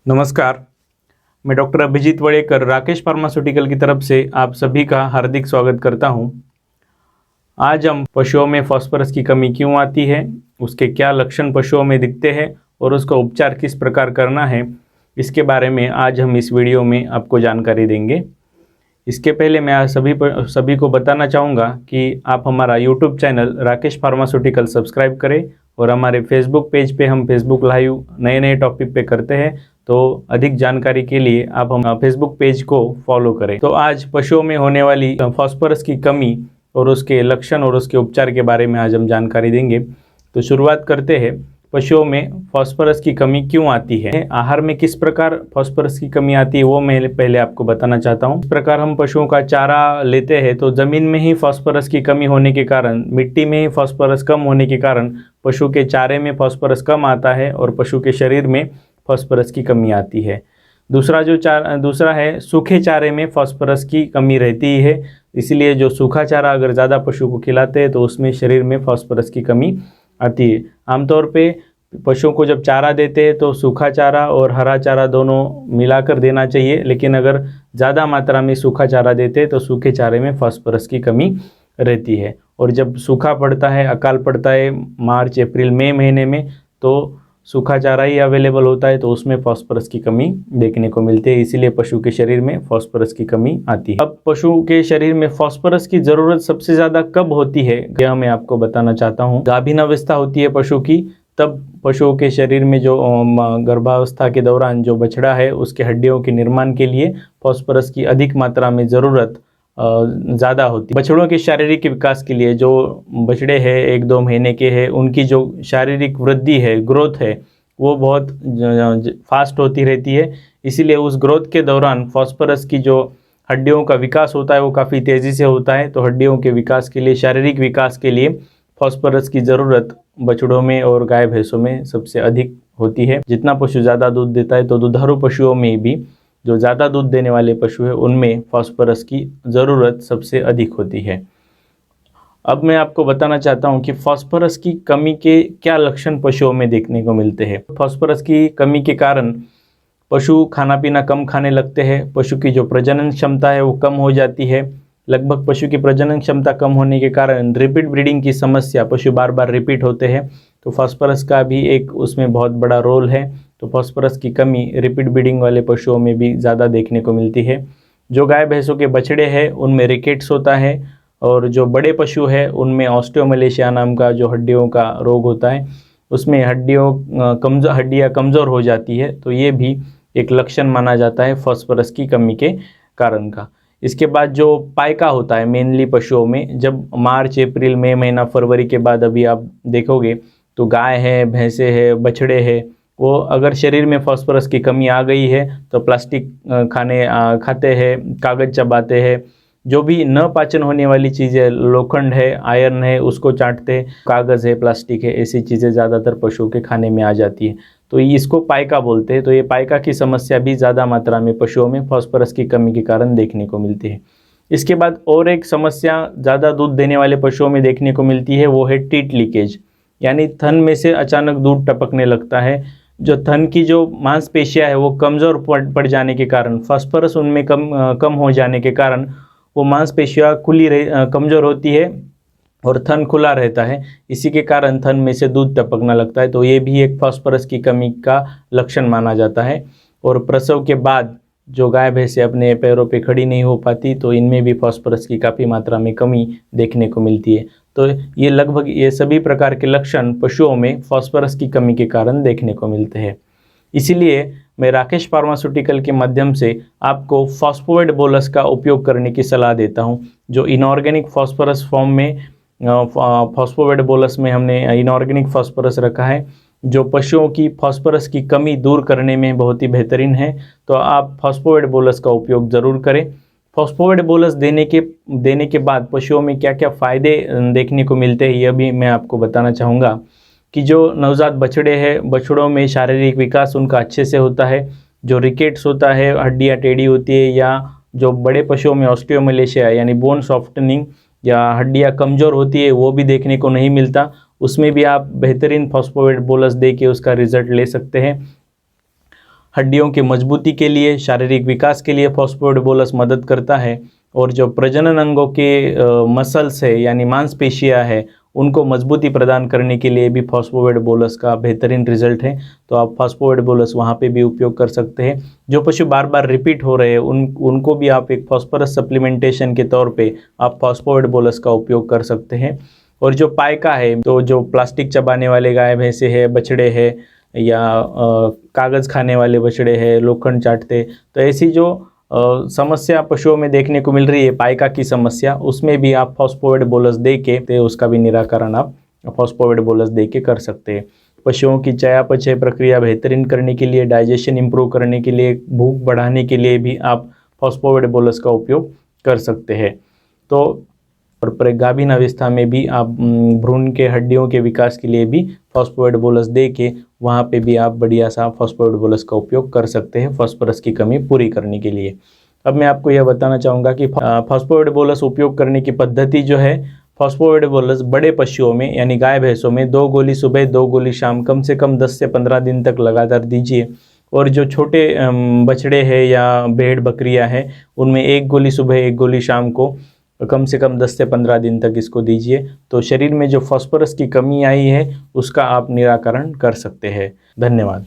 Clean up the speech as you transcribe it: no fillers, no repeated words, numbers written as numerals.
नमस्कार, मैं doctor Abhijit वड़ेकर Rakesh pharmaceutical की तरफ से आप सभी का हार्दिक स्वागत करता हूं। आज हम पशुओं में फास्फोरस की कमी क्यों आती है, उसके क्या लक्षण पशुओं में दिखते हैं और उसका उपचार किस प्रकार करना है, इसके बारे में आज हम इस वीडियो में आपको जानकारी देंगे। इसके पहले मैं सभी को बताना चाहूँगा कि आप हमारा YouTube channel Rakesh pharmaceutical subscribe करें और हमारे फेसबुक पेज पे हम फेसबुक लाइव नए टॉपिक पे करते हैं, तो अधिक जानकारी के लिए आप हम फेसबुक पेज को फॉलो करें। तो आज पशुओं में होने वाली फास्फोरस की कमी और उसके लक्षण और उसके उपचार के बारे में आज हम जानकारी देंगे। तो शुरुआत करते हैं, पशुओं में फास्फोरस की कमी क्यों आती है, आहार में किस प्रकार फास्फोरस की कमी आती है वो मैं पहले आपको बताना चाहता हूँ। इस प्रकार हम पशुओं का चारा लेते हैं तो ज़मीन में ही फास्फोरस की कमी होने के कारण, मिट्टी में ही फास्फोरस कम होने के कारण पशु के चारे में फास्फोरस कम आता है और पशु के शरीर में फास्फोरस की कमी आती है। दूसरा है सूखे चारे में फास्फोरस की कमी रहती है, इसलिए जो सूखा चारा अगर ज़्यादा पशु को खिलाते हैं तो उसमें शरीर में फास्फोरस की कमी आती है। आमतौर पे पशुओं को जब चारा देते हैं तो सूखा चारा और हरा चारा दोनों मिलाकर देना चाहिए, लेकिन अगर ज़्यादा मात्रा में सूखा चारा देते हैं तो सूखे चारे में फास्फोरस की कमी रहती है। और जब सूखा पड़ता है, अकाल पड़ता है मार्च अप्रैल मई महीने में, तो सूखा चारा ही अवेलेबल होता है तो उसमें फास्फोरस की कमी देखने को मिलती है, इसीलिए पशु के शरीर में फास्फोरस की कमी आती है। अब पशु के शरीर में फास्फोरस की ज़रूरत सबसे ज़्यादा कब होती है, यह मैं आपको बताना चाहता हूँ। गाभीन अवस्था होती है पशु की, तब पशुओं के शरीर में जो गर्भावस्था के दौरान जो बछड़ा है उसके हड्डियों के निर्माण के लिए फास्फोरस की अधिक मात्रा में ज़रूरत ज़्यादा होती है। बछड़ों के शारीरिक विकास के लिए, जो बछड़े हैं 1-2 महीने के हैं, उनकी जो शारीरिक वृद्धि है, ग्रोथ है, वो बहुत फास्ट होती रहती है, इसीलिए उस ग्रोथ के दौरान फास्फोरस की जो हड्डियों का विकास होता है वो काफ़ी तेज़ी से होता है। तो हड्डियों के विकास के लिए, शारीरिक विकास के लिए फास्फोरस की ज़रूरत बछड़ों में और गाय भैंसों में सबसे अधिक होती है। जितना पशु ज़्यादा दूध देता है तो दुधारू पशुओं में भी, जो ज़्यादा दूध देने वाले पशु हैं, उनमें फास्फोरस की ज़रूरत सबसे अधिक होती है। अब मैं आपको बताना चाहता हूं कि फास्फोरस की कमी के क्या लक्षण पशुओं में देखने को मिलते हैं। फास्फोरस की कमी के कारण पशु खाना पीना कम खाने लगते हैं, पशु की जो प्रजनन क्षमता है वो कम हो जाती है। लगभग पशु की प्रजनन क्षमता कम होने के कारण रिपीट ब्रीडिंग की समस्या, पशु बार बार रिपीट होते हैं, तो फास्फोरस का भी एक उसमें बहुत बड़ा रोल है। तो फास्फोरस की कमी रिपीट ब्रीडिंग वाले पशुओं में भी ज़्यादा देखने को मिलती है। जो गाय भैंसों के बछड़े हैं उनमें रिकेट्स होता है, और जो बड़े पशु है उनमें ऑस्टियोमलेशिया नाम का जो हड्डियों का रोग होता है, उसमें हड्डियाँ कमज़ोर हो जाती है। तो ये भी एक लक्षण माना जाता है फास्फोरस की कमी के कारण का। इसके बाद जो पायका होता है मेनली पशुओं में, जब मार्च अप्रैल मई महीना फरवरी के बाद अभी आप देखोगे तो गाय है, भैंसे है, बछड़े है, वो अगर शरीर में फास्फोरस की कमी आ गई है तो प्लास्टिक खाते हैं, कागज़ चबाते हैं, जो भी न पाचन होने वाली चीज़ें, लोखंड है, आयरन है, उसको चाटते हैं, कागज़ है, प्लास्टिक है, ऐसी चीज़ें ज़्यादातर पशुओं के खाने में आ जाती है, तो इसको पायका बोलते हैं। तो ये पायका की समस्या भी ज़्यादा मात्रा में पशुओं में फास्फोरस की कमी के कारण देखने को मिलती है। इसके बाद और एक समस्या ज़्यादा दूध देने वाले पशुओं में देखने को मिलती है, वो है टीट लीकेज, यानी थन में से अचानक दूध टपकने लगता है। जो थन की जो मांसपेशियाँ है वो कमज़ोर पड़ जाने के कारण, फास्फोरस उनमें कम हो जाने के कारण वो मांसपेशियाँ कमज़ोर होती है और थन खुला रहता है, इसी के कारण थन में से दूध टपकने लगता है। तो ये भी एक फास्फोरस की कमी का लक्षण माना जाता है। और प्रसव के बाद जो गाय भैंसें अपने पैरों पे खड़ी नहीं हो पाती, तो इनमें भी फास्फोरस की काफ़ी मात्रा में कमी देखने को मिलती है। तो ये सभी प्रकार के लक्षण पशुओं में फास्फोरस की कमी के कारण देखने को मिलते हैं। इसीलिए मैं राकेश फार्मास्यूटिकल के माध्यम से आपको फॉस्फोवेट बोलस का उपयोग करने की सलाह देता हूं, जो इनऑर्गेनिक फास्फोरस फॉर्म में, फॉस्फोवेट बोलस में हमने इनऑर्गेनिक फास्फोरस रखा है, जो पशुओं की फास्फोरस की कमी दूर करने में बहुत ही बेहतरीन है। तो आप फॉस्फोवेट बोलस का उपयोग ज़रूर करें। फॉस्फोवेट बोलस देने के बाद पशुओं में क्या क्या फ़ायदे देखने को मिलते हैं, यह भी मैं आपको बताना चाहूँगा। कि जो नवजात बछड़े हैं, बछड़ों में शारीरिक विकास उनका अच्छे से होता है। जो रिकेट्स होता है, हड्डियाँ टेढ़ी होती है, या जो बड़े पशुओं में ऑस्टियोमलेशिया यानी बोन सॉफ्टनिंग या हड्डियाँ कमज़ोर होती है, वो भी देखने को नहीं मिलता। उसमें भी आप बेहतरीन फॉस्फोवेट बोलस दे के उसका रिजल्ट ले सकते हैं। हड्डियों की मजबूती के लिए, शारीरिक विकास के लिए फॉस्फोएड बोलस मदद करता है। और जो प्रजनन अंगों के मसल्स है यानी मांसपेशियां है उनको मजबूती प्रदान करने के लिए भी फॉस्फोएड बोलस का बेहतरीन रिजल्ट है। तो आप फॉस्फोएड बोलस वहाँ पे भी उपयोग कर सकते हैं। जो पशु बार बार रिपीट हो रहे हैं उनको भी आप एक फॉस्फोरस सप्लीमेंटेशन के तौर पे आप फॉस्फोएड बोलस का उपयोग कर सकते हैं। और जो पायका है, तो जो प्लास्टिक चबाने वाले गाय भैंसे है, बछड़े है या कागज़ खाने वाले बछड़े हैं, लोखंड चाटते, तो ऐसी जो समस्या पशुओं में देखने को मिल रही है पायका की समस्या, उसमें भी आप फॉस्फोएड बोलस दे के उसका भी निराकरण आप फॉस्फोएड बोलस दे के कर सकते हैं। पशुओं की चयापचय प्रक्रिया बेहतरीन करने के लिए, डाइजेशन इंप्रूव करने के लिए, भूख बढ़ाने के लिए भी आप फॉस्फोएड बोलस का उपयोग कर सकते हैं। तो और प्रेगाभिन अवस्था में भी आप भ्रूण के हड्डियों के विकास के लिए भी फॉस्फोएड बोलस दे के वहाँ पे भी आप बढ़िया सा फॉस्फोएड बोलस का उपयोग कर सकते हैं फॉस्फोरस की कमी पूरी करने के लिए। अब मैं आपको यह बताना चाहूँगा कि फॉस्फोएड बोलस उपयोग करने की पद्धति जो है, फॉस्फोएड बोलस बड़े पशुओं में यानी गाय भैंसों में 2 गोली सुबह 2 गोली शाम कम से कम 10 से 15 दिन तक लगातार दीजिए। और जो छोटे बछड़े हैं या भेड़ बकरियां हैं उनमें 1 गोली सुबह 1 गोली शाम को कम से कम 10 से 15 दिन तक इसको दीजिए। तो शरीर में जो फॉस्फोरस की कमी आई है उसका आप निराकरण कर सकते हैं। धन्यवाद।